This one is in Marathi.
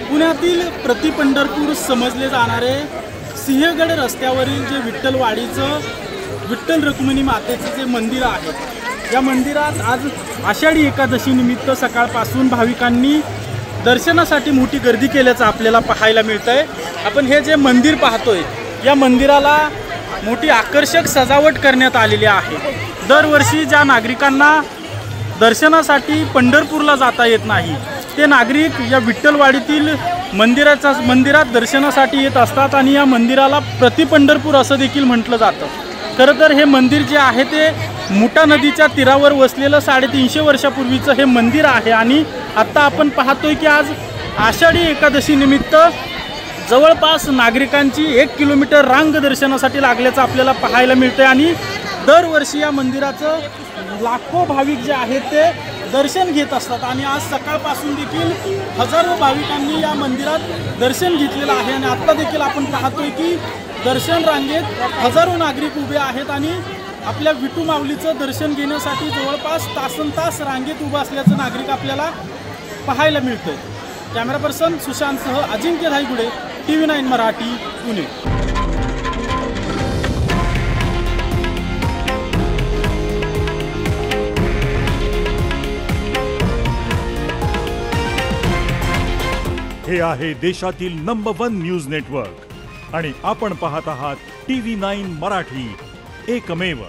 पुण्यातील प्रतिपंढरपूर समजले जाणारे सिंहगड रस्त्यावरील जे विठ्ठलवाडीचं विठ्ठल रुक्मिणी मातेचं जे मंदिर आहे, या मंदिरात आज आषाढी एकादशी निमित्त सकाळपासून भाविकांनी दर्शनासाठी मोठी गर्दी केल्याचं आपल्याला पाहायला मिळतंय। आपण हे जे मंदिर पाहतोय, या मंदिराला मोठी आकर्षक सजावट करण्यात आलेली आहे। दरवर्षी ज्या नागरिकांना दर्शनासाठी पंढरपूरला जाता येत नाही, ते नागरिक या विठ्ठलवाडीतील मंदिरात दर्शनासाठी येत असतात आणि या मंदिराला प्रतिपंढरपूर असं देखील म्हटलं जातं। खरं तर हे मंदिर जे आहे ते मुठा नदीच्या तीरावर वसलेलं 350 वर्षापूर्वीचं हे मंदिर आहे आणि आत्ता आपण पाहतोय की आज आषाढी एकादशी निमित्त जवळपास नागरिकांची 1 किलोमीटर रांग दर्शनासाठी लागल्याचं आपल्याला पाहायला मिळतंय आणि दरवर्षी या मंदिराचं लाखो भाविक जे आहेत ते दर्शन घेत असतात आणि आज सकाळपासून देखील हजारो भाविकांनी या मंदिरात दर्शन घेतलेलं आहे आणि आत्ता देखील आपण पाहतोय की दर्शन रांगेत हजारो नागरिक उभे आहेत आणि आपल्या विठू माऊलीचं दर्शन घेण्यासाठी जवळपास तासनतास रांगेत उभं असल्याचं नागरिक आपल्याला पाहायला मिळतं। कॅमेरा पर्सन सुशांतसह अजिंक्य धायगुडे, TV9 मराठी, पुणे। हे आहे देशातील नंबर 1 न्यूज नेटवर्क आणि आपण पाहत आहात TV9 मराठी, एकमेव।